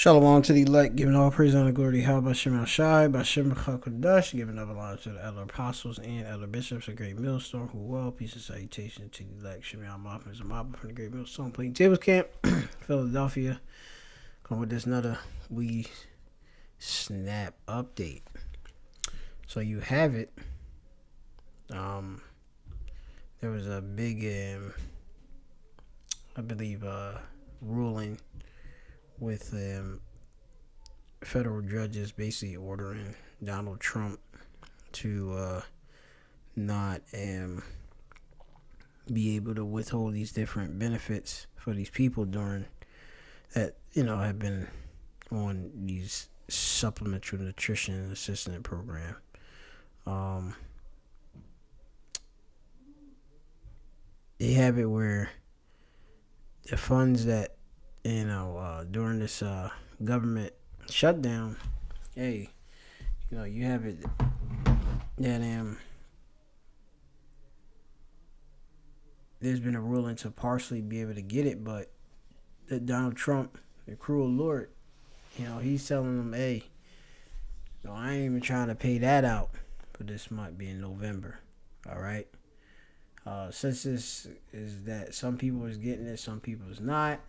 Shalom to the elect, giving all praise, honor, glory to Yahweh, Bashem Al-Shai, Bashem Al-Kodash, giving up honor to the elder apostles and elder bishops of Great Millstone, who well, peace and salutation to the elect, Shemi Al-Mafin, Zamaba from the Great Millstone, Plain Tables Camp, Philadelphia. Come with this another We Snap update. So you have it. There was a big, I believe, ruling with federal judges basically ordering Donald Trump to not be able to withhold these different benefits for these people during that, have been on these supplemental nutrition assistance program. They have it where the funds that during this government shutdown, you have it that there's been a ruling to partially be able to get it, but that Donald Trump, the cruel Lord, he's telling them, I ain't even trying to pay that out for this month being November. All right. Since this is that some people is getting it, some people is not.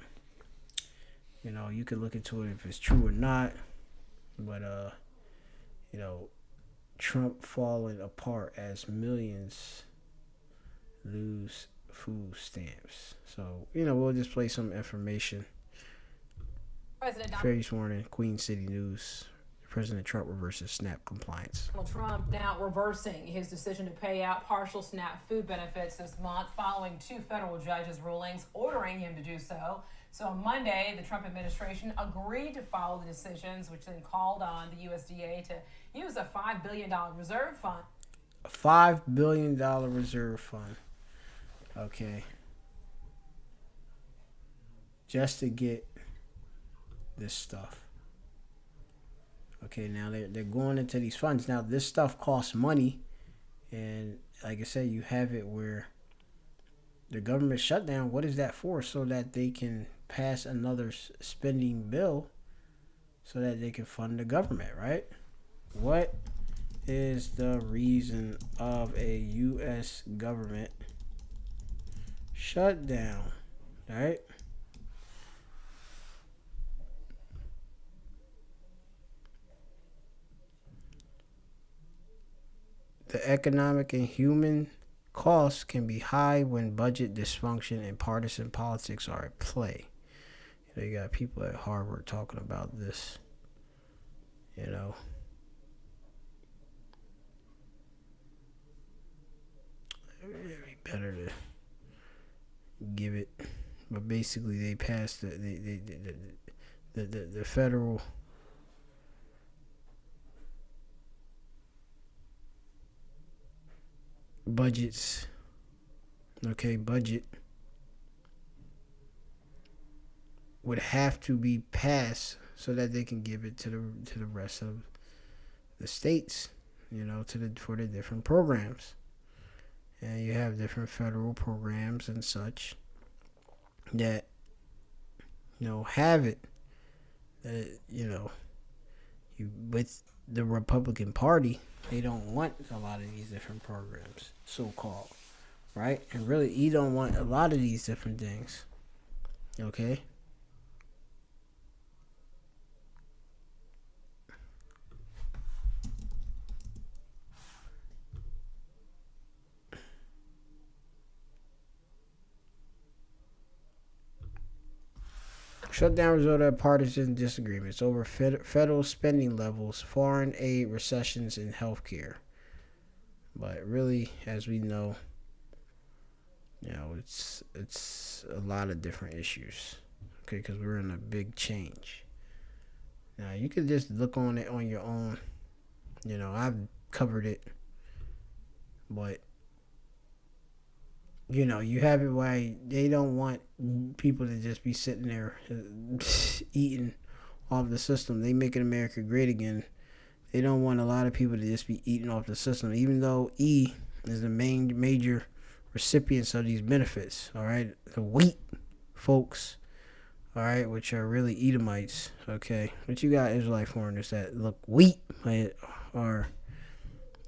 You could look into it if it's true or not. But, Trump falling apart as millions lose food stamps. So, we'll just play some information. Fairly sworn in, Queen City News. President Trump reverses SNAP compliance. Donald Trump now reversing his decision to pay out partial SNAP food benefits this month following two federal judges' rulings ordering him to do so. So on Monday, the Trump administration agreed to follow the decisions, which then called on the USDA to use a $5 billion reserve fund. A $5 billion reserve fund. Okay. Just to get this stuff. Okay, now they're going into these funds. Now, this stuff costs money. And like I said, you have it where the government shutdown, what is that for? So that they can pass another spending bill so that they can fund the government, right? What is the reason of a U.S. government shutdown, right? The economic and human costs can be high when budget dysfunction and partisan politics are at play. You got people at Harvard talking about this. It'd be better to give it, but basically they passed the federal budgets. Okay, budget would have to be passed so that they can give it to the rest of the states, for the different programs. And you have different federal programs and such that have it that you with the Republican Party, they don't want a lot of these different programs, so-called, right? And really, you don't want a lot of these different things, okay? Shutdown resulted in partisan disagreements over federal spending levels, foreign aid, recessions, and healthcare. But really, as we know, it's a lot of different issues. Okay, because we're in a big change. Now, you could just look on it on your own. I've covered it. But you have it why they don't want people to just be sitting there eating off the system. They making America great again. They don't want a lot of people to just be eating off the system, even though E is the major recipients of these benefits. All right, the wheat folks all right, which are really Edomites, okay? But you got Israelite foreigners that look weak, or,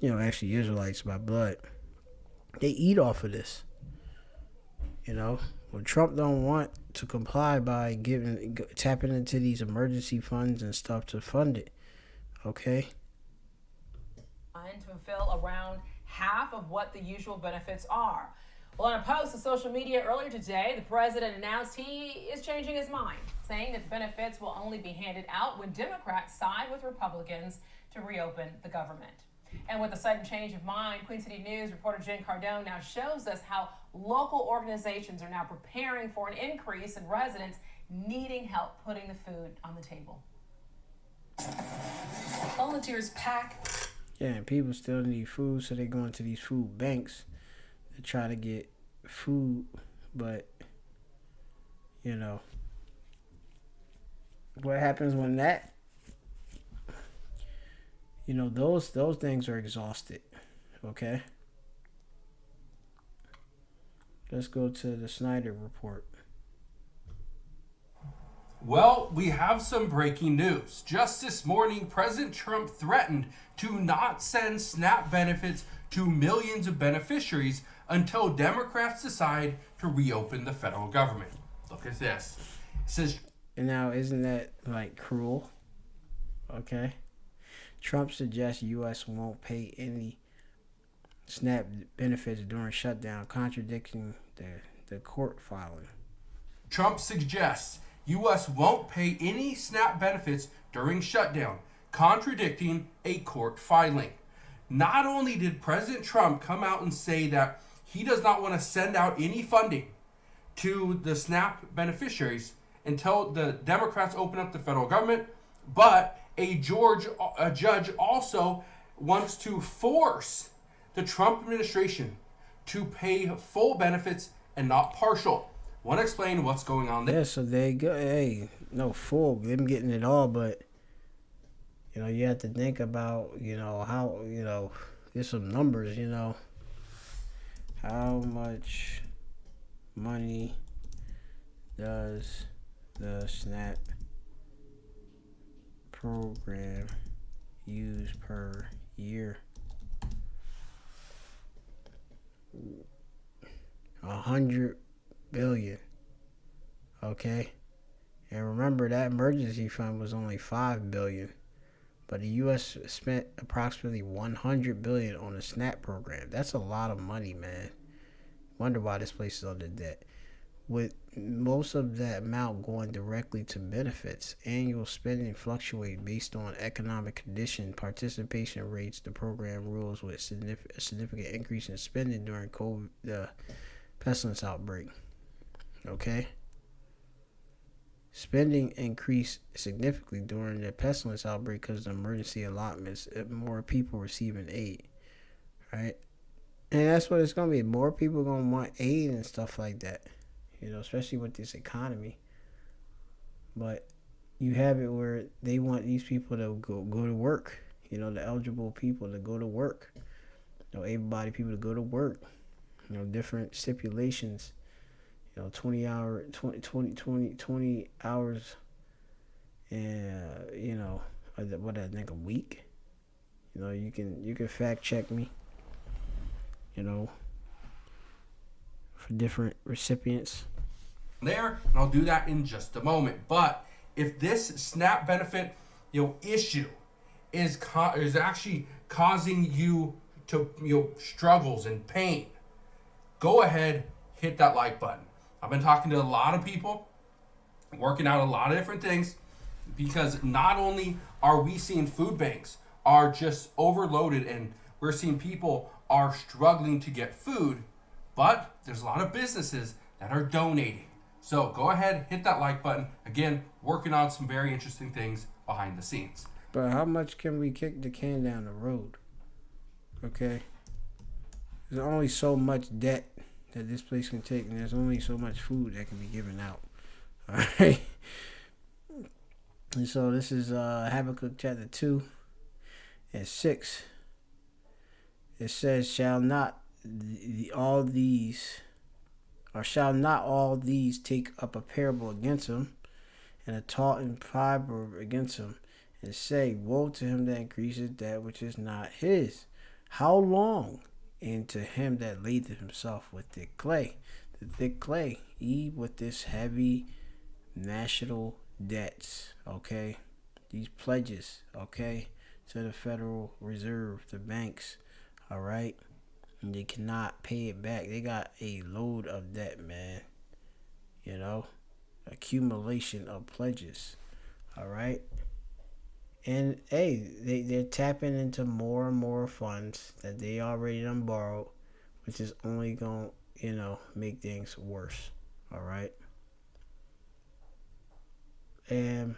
actually Israelites by blood. They eat off of this, Well, Trump don't want to comply by tapping into these emergency funds and stuff to fund it, okay? To fulfill around half of what the usual benefits are. Well, in a post to social media earlier today, the president announced he is changing his mind, saying that benefits will only be handed out when Democrats side with Republicans to reopen the government. And with a sudden change of mind, Queen City News reporter Jen Cardone now shows us how local organizations are now preparing for an increase in residents needing help putting the food on the table. Volunteers pack. Yeah, and people still need food, so they're going to these food banks to try to get food, but what happens when those things are exhausted, okay? Let's go to the Snyder report. Well, we have some breaking news. Just this morning, President Trump threatened to not send SNAP benefits to millions of beneficiaries until Democrats decide to reopen the federal government. Look at this. It says, and now, isn't that cruel? Okay. Trump suggests U.S. won't pay any SNAP benefits during shutdown, contradicting the court filing. Trump suggests U.S. won't pay any SNAP benefits during shutdown, contradicting a court filing. Not only did President Trump come out and say that he does not want to send out any funding to the SNAP beneficiaries until the Democrats open up the federal government, but a judge also wants to force the Trump administration to pay full benefits and not partial. Want to explain what's going on there? Yeah, so they go, hey, no, full, them getting it all, but, you have to think about, how, there's some numbers, how much money does the SNAP program use per year? 100 billion. Okay, and remember that emergency fund was only 5 billion, but the U.S. spent approximately 100 billion on the SNAP program. That's a lot of money, man. Wonder why this place is under debt. With most of that amount going directly to benefits, annual spending fluctuates based on economic condition, participation rates. The program rules with a significant increase in spending during COVID, the pestilence outbreak. Okay. Spending increased significantly during the pestilence outbreak because of the emergency allotments, more people receiving aid, right? And that's what it's going to be. More people are going to want aid and stuff like that, especially with this economy. But you have it where they want these people to go to work, the eligible people to go to work, able-bodied people to go to work, different stipulations. 20 hours, and what I think a week. You can fact check me. For different recipients. There, and I'll do that in just a moment. But if this SNAP benefit, issue is actually causing you to struggles and pain, go ahead, hit that like button. I've been talking to a lot of people, working out a lot of different things, because not only are we seeing food banks are just overloaded and we're seeing people are struggling to get food, but there's a lot of businesses that are donating. So go ahead, hit that like button. Again, working on some very interesting things behind the scenes. But how much can we kick the can down the road? Okay. There's only so much debt that this place can take, and there's only so much food that can be given out. All right. And so this is Habakkuk chapter 2 and 6. It says, shall not all these take up a parable against him? and a taunting proverb against him, and say, woe to him that increases that which is not his. How long? And to him that ladeth himself with thick clay. The thick clay, with this heavy national debts, okay? These pledges, okay, to the Federal Reserve, the banks, all right? And they cannot pay it back. They got a load of debt, man. You know, accumulation of pledges, all right? And hey, they're tapping into more and more funds that they already done borrowed, which is only going to, make things worse, all right? And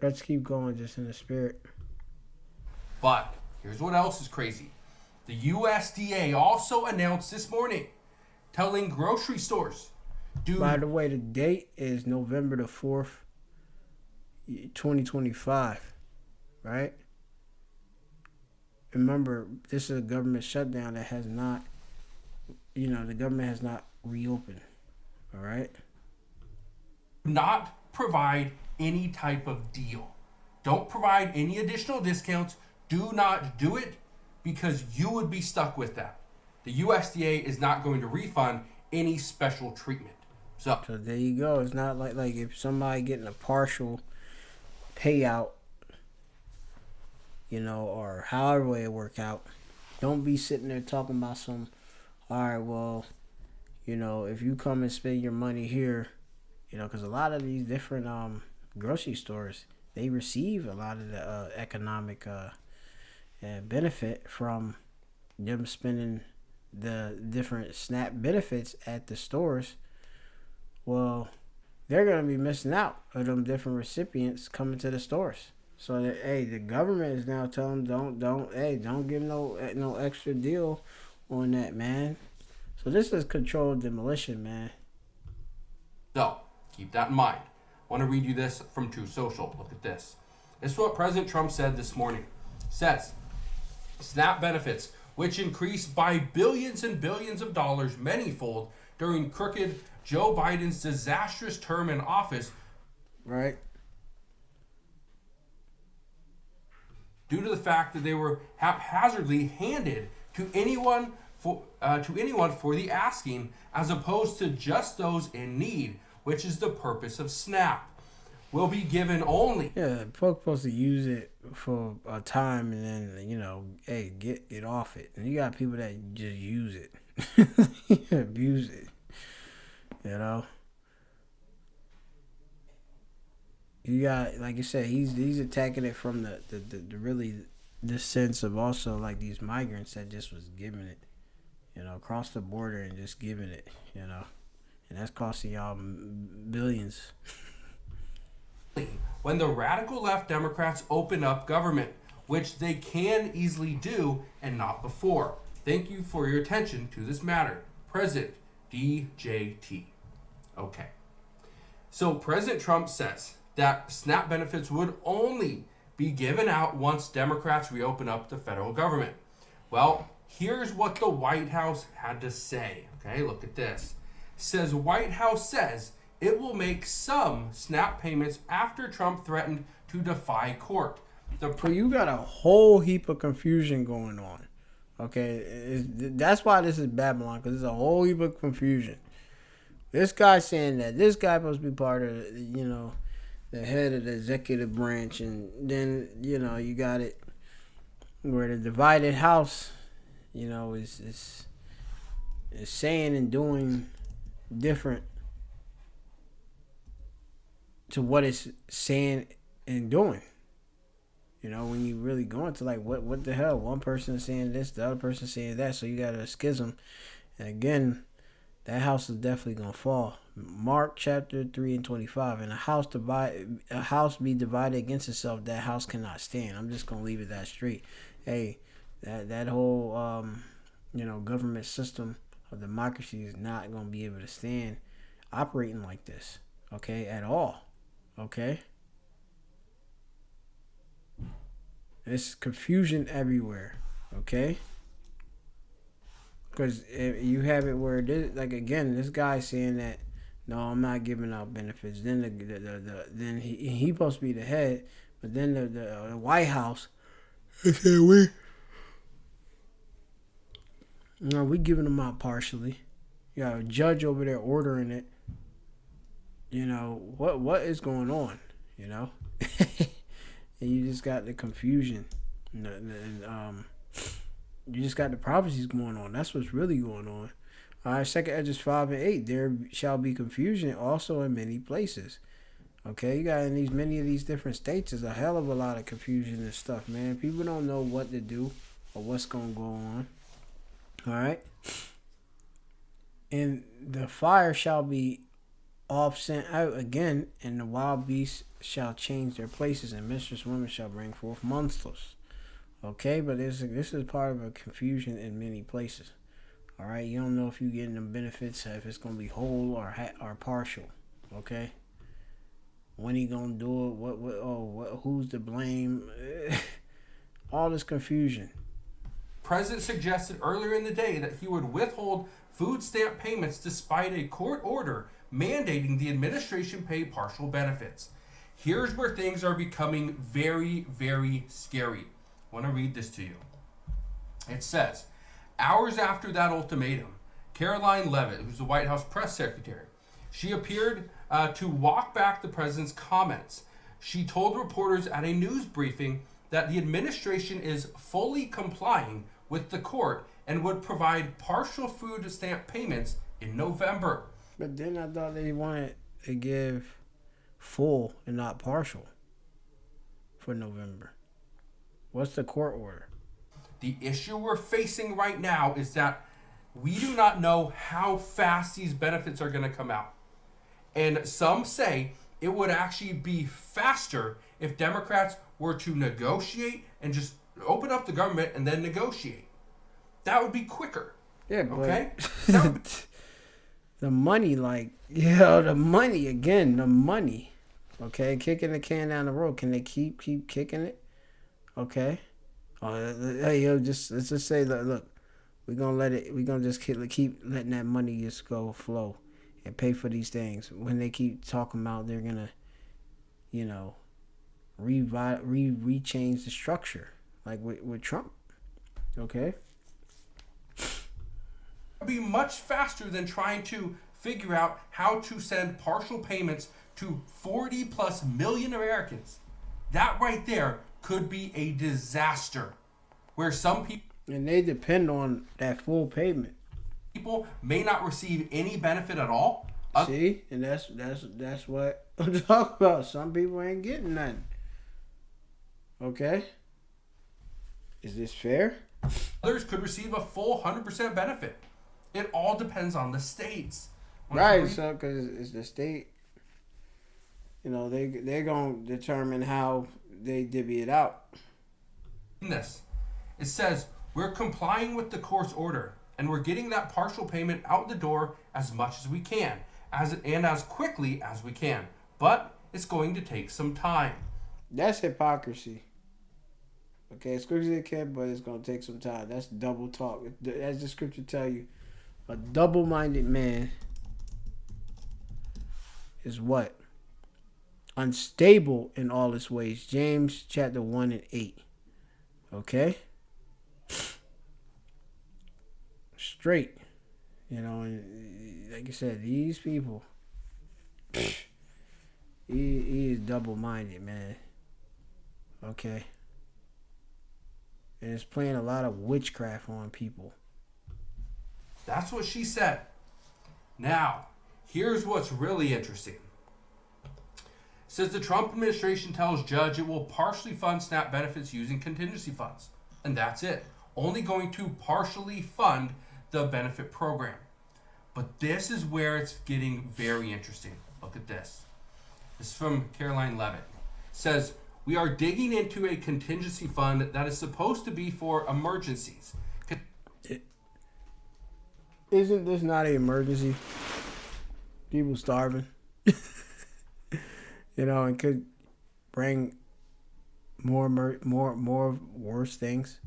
let's keep going just in the spirit. But here's what else is crazy. The USDA also announced this morning, telling grocery stores, By the way, the date is November the 4th, 2025, right? Remember, this is a government shutdown that has not, the government has not reopened, all right? not provide any type of deal. Don't provide any additional discounts. Do not do it, because you would be stuck with that. The USDA is not going to refund any special treatment. So there you go. It's not like if somebody getting a partial payout, or however it work out. Don't be sitting there talking about some, all right, well, if you come and spend your money here, because a lot of these different grocery stores, they receive a lot of the economic benefit from them spending the different SNAP benefits at the stores. Well, they're going to be missing out of them different recipients coming to the stores. So that, the government is now telling them don't give no extra deal on that, man. So this is controlled demolition, man. So keep that in mind. I want to read you this from True Social. Look at this. This is what President Trump said this morning. Says, SNAP benefits, which increased by billions and billions of dollars manyfold during crooked Joe Biden's disastrous term in office, right? Due to the fact that they were haphazardly handed to anyone for the asking, as opposed to just those in need, which is the purpose of SNAP, will be given only. Yeah, folks supposed to use it for a time and then get off it. And you got people that just use it, abuse it. You got, like you said, he's attacking it from the really this sense of also like these migrants that just was giving it, across the border and just giving it, and that's costing y'all billions. When the radical left Democrats open up government, which they can easily do and not before. Thank you for your attention to this matter. President DJT. Okay. So President Trump says that SNAP benefits would only be given out once Democrats reopen up the federal government. Well, here's what the White House had to say. Okay, look at this. It says White House says it will make some SNAP payments after Trump threatened to defy court. So you got a whole heap of confusion going on. Okay, that's why this is Babylon, because there's a whole heap of confusion. This guy saying that this guy supposed to be part of, the head of the executive branch, and then you got it where the divided house, is saying and doing different to what it's saying and doing. When you really go into like what the hell, one person is saying this, the other person is saying that, so you got a schism, and again, that house is definitely gonna fall. Mark chapter 3:25, and a house be divided against itself, that house cannot stand. I'm just gonna leave it that straight. That whole government system of democracy is not gonna be able to stand operating like this, okay, at all, okay. There's confusion everywhere, okay. Because you have it where this, like again, this guy saying that no, I'm not giving out benefits. Then then he supposed to be the head, but then the White House they said we giving them out partially. You got a judge over there ordering it. You know what is going on? You know, and you just got the confusion, and you just got the prophecies going on. That's what's really going on. All right, 2 Esdras 5 and 8. There shall be confusion also in many places. Okay, you got in many of these different states. There's a hell of a lot of confusion and stuff, man. People don't know what to do or what's gonna go on. All right, and the fire shall be off sent out again, and the wild beasts shall change their places, and mistress women shall bring forth monsters. Okay, but this is part of a confusion in many places. All right, you don't know if you're getting the benefits, if it's gonna be whole or partial. Okay, when he gonna do it? Who's to blame? All this confusion. President suggested earlier in the day that he would withhold food stamp payments despite a court order mandating the administration pay partial benefits. Here's where things are becoming very, very scary. I want to read this to you. It says, hours after that ultimatum, Caroline Leavitt, who's the White House press secretary, she appeared to walk back the president's comments. She told reporters at a news briefing that the administration is fully complying with the court and would provide partial food stamp payments in November. But then I thought they wanted to give full and not partial for November. What's the court order? The issue we're facing right now is that we do not know how fast these benefits are going to come out. And some say it would actually be faster if Democrats were to negotiate and just open up the government and then negotiate. That would be quicker. Yeah, but okay? The money, the money again, the money. Okay, kicking the can down the road. Can they keep kicking it? Okay. Let's just say, look, we're gonna just keep letting that money just go flow and pay for these things. When they keep talking about they're gonna, rechange the structure, like with Trump. Okay. Be much faster than trying to figure out how to send partial payments to 40 plus million Americans. That right there could be a disaster where some people, and they depend on that full payment. People may not receive any benefit at all. See, and that's what I'm talking about. Some people ain't getting nothing. Okay, is this fair? Others could receive a full 100% benefit. It all depends on the states. Right, so because it's the state, they're gonna determine how they divvy it out. In this, it says we're complying with the court's order and we're getting that partial payment out the door as much as we can, as quickly as we can. But it's going to take some time. That's hypocrisy. Okay, as quick as it can, but it's gonna take some time. That's double talk. As the scripture tell you, a double-minded man is what? Unstable in all his ways. James chapter 1 and 8. Okay? Straight. And like I said, these people, he is double-minded, man. Okay? And it's playing a lot of witchcraft on people. That's what she said. Now, here's what's really interesting. It says the Trump administration tells judge it will partially fund SNAP benefits using contingency funds. And that's it. Only going to partially fund the benefit program. But this is where it's getting very interesting. Look at this. This is from Caroline Leavitt. It says, we are digging into a contingency fund that is supposed to be for emergencies. Isn't this not an emergency? People starving. And could bring more worse things.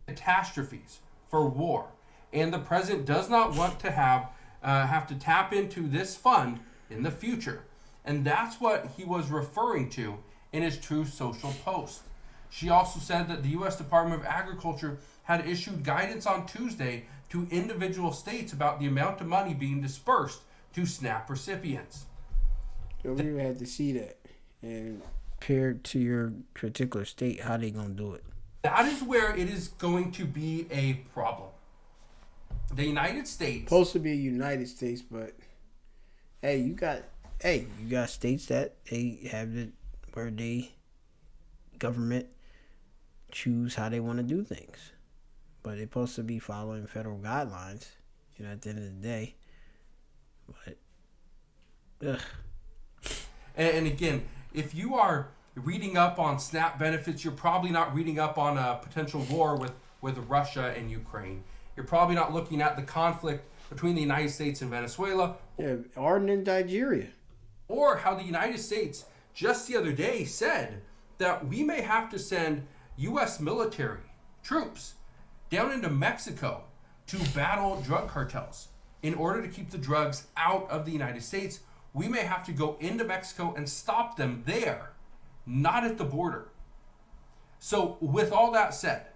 Catastrophes for war and the president does not want to have to tap into this fund in the future. And that's what he was referring to in his Truth Social post. She also said that the U.S. Department of Agriculture had issued guidance on Tuesday to individual states about the amount of money being dispersed to SNAP recipients. So we would have to see that and compared to your particular state, how they gonna do it. That is where it is going to be a problem. The United States Supposed to be United States, but you got states that they have it where they government choose how they want to do things, but they're supposed to be following federal guidelines. At the end of the day, but and again, if you are reading up on SNAP benefits, you're probably not reading up on a potential war with Russia and Ukraine. You're probably not looking at the conflict between the United States and Venezuela. Arden and Nigeria. Or how the United States just the other day said that we may have to send U.S. military troops down into Mexico to battle drug cartels. In order to keep the drugs out of the United States, we may have to go into Mexico and stop them there, not at the border. So with all that said,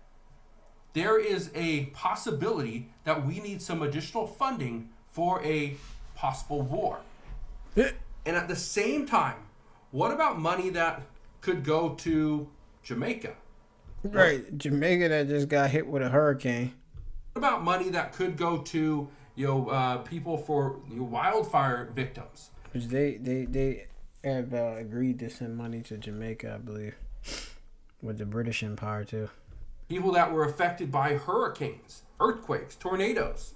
there is a possibility that we need some additional funding for a possible war. And at the same time, what about money that could go to Jamaica? Right, Jamaica that just got hit with a hurricane. What about money that could go to people for wildfire victims? Which they have agreed to send money to Jamaica, I believe, with the British Empire too. People that were affected by hurricanes, earthquakes, tornadoes.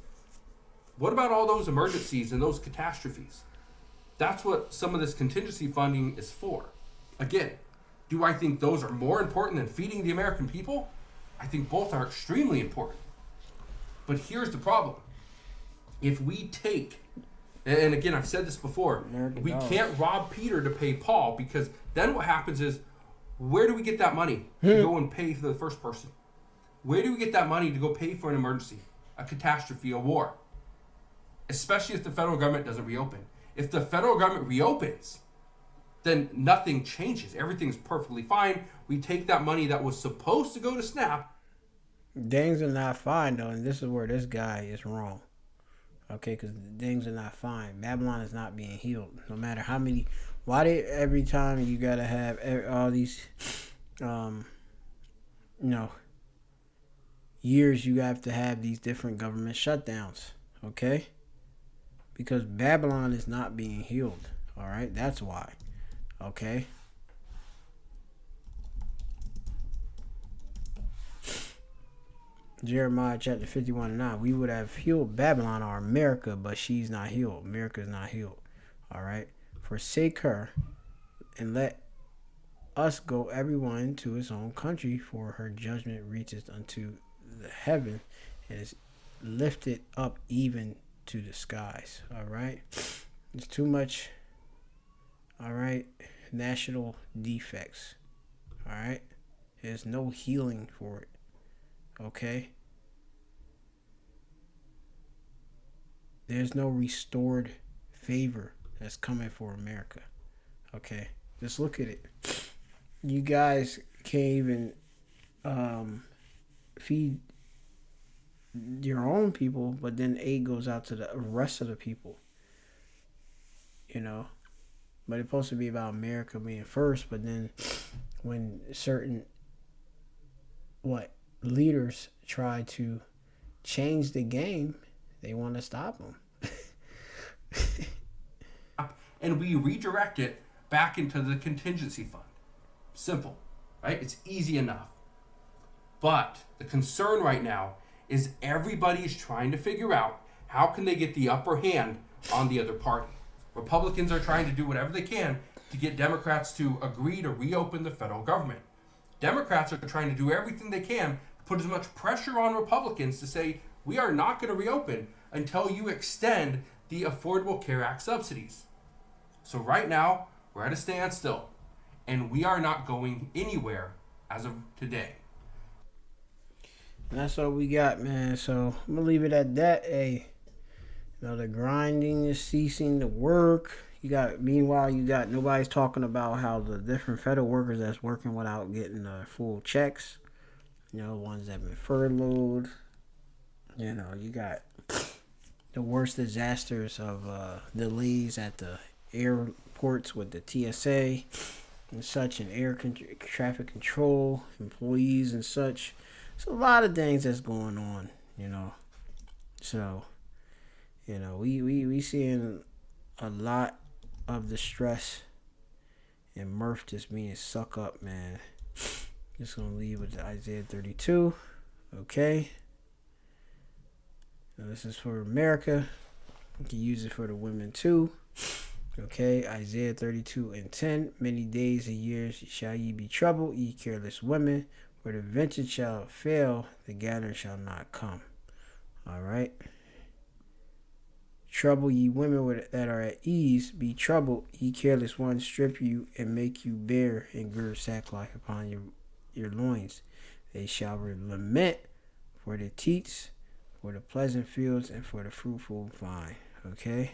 What about all those emergencies and those catastrophes? That's what some of this contingency funding is for. Again, do I think those are more important than feeding the American people? I think both are extremely important. But here's the problem. If we take, and again, I've said this before, we can't rob Peter to pay Paul, because then what happens is, where do we get that money to go and pay for the first person? Where do we get that money to go pay for an emergency, a catastrophe, a war? Especially if the federal government doesn't reopen. If the federal government reopens, then nothing changes. Everything's perfectly fine. We take that money that was supposed to go to SNAP. Things are not fine, though, and this is where this guy is wrong. Okay, because things are not fine. Babylon is not being healed. No matter how many... Why did every time you got to have all these... years you have to have these different government shutdowns, okay? Because Babylon is not being healed, all right? That's why, okay? Jeremiah chapter 51:9, we would have healed Babylon or America, but she's not healed. America is not healed, all right? Forsake her and let us go everyone to his own country, for her judgment reaches unto the heaven and is lifted up even to the skies. All right, it's too much. All right, national defects. All right, there's no healing for it. Okay, there's no restored favor that's coming for America. Okay, just look at it. You guys can't even feed your own people, but then aid goes out to the rest of the people. But it's supposed to be about America being first, but then when certain leaders try to change the game, they want to stop them. And we redirect it back into the contingency fund. Simple, right? It's easy enough. But the concern right now is everybody's trying to figure out how can they get the upper hand on the other party. Republicans are trying to do whatever they can to get Democrats to agree to reopen the federal government. Democrats are trying to do everything they can to put as much pressure on Republicans to say, we are not going to reopen until you extend the Affordable Care Act subsidies. So right now, we're at a standstill, and we are not going anywhere as of today. And that's all we got, man. So I'm gonna leave it at that. Hey, the grinding is ceasing, the work. Meanwhile, you got nobody's talking about how the different federal workers that's working without getting full checks. Ones that have been furloughed. You got the worst disasters of delays at the airports with the TSA and such, and traffic control employees and such. It's a lot of things that's going on, So, we seeing a lot of the stress and Murph just meaning suck up, man. Just gonna leave with Isaiah 32. Okay. Now this is for America. You can use it for the women too. Okay, Isaiah 32:10. Many days and years shall ye be troubled, ye careless women. Where the venture shall fail, the gathering shall not come. Alright. Trouble ye women that are at ease, be troubled, ye careless ones, strip you and make you bare and gird sackcloth upon your loins. They shall lament for the teats, for the pleasant fields, and for the fruitful vine. Okay?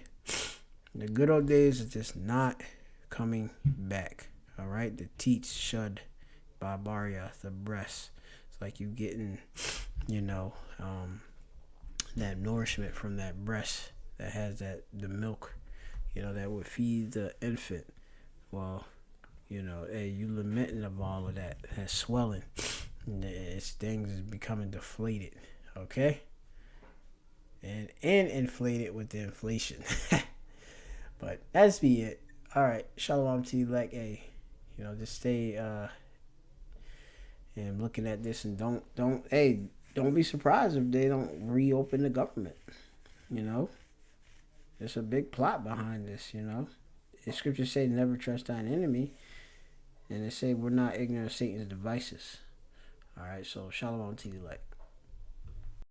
The good old days are just not coming back. Alright? The teats shud barbaria, the breast. It's like you getting, that nourishment from that breast that has the milk, that would feed the infant. Well, hey, you lamenting of all of that swelling. Things is becoming deflated, okay? And inflated with the inflation. But that's be it. All right, shalom to you. Like, hey, just stay and looking at this, and don't be surprised if they don't reopen the government. There's a big plot behind this. The scriptures say never trust thine enemy, and they say we're not ignorant of Satan's devices. All right, so shalom to you. Like.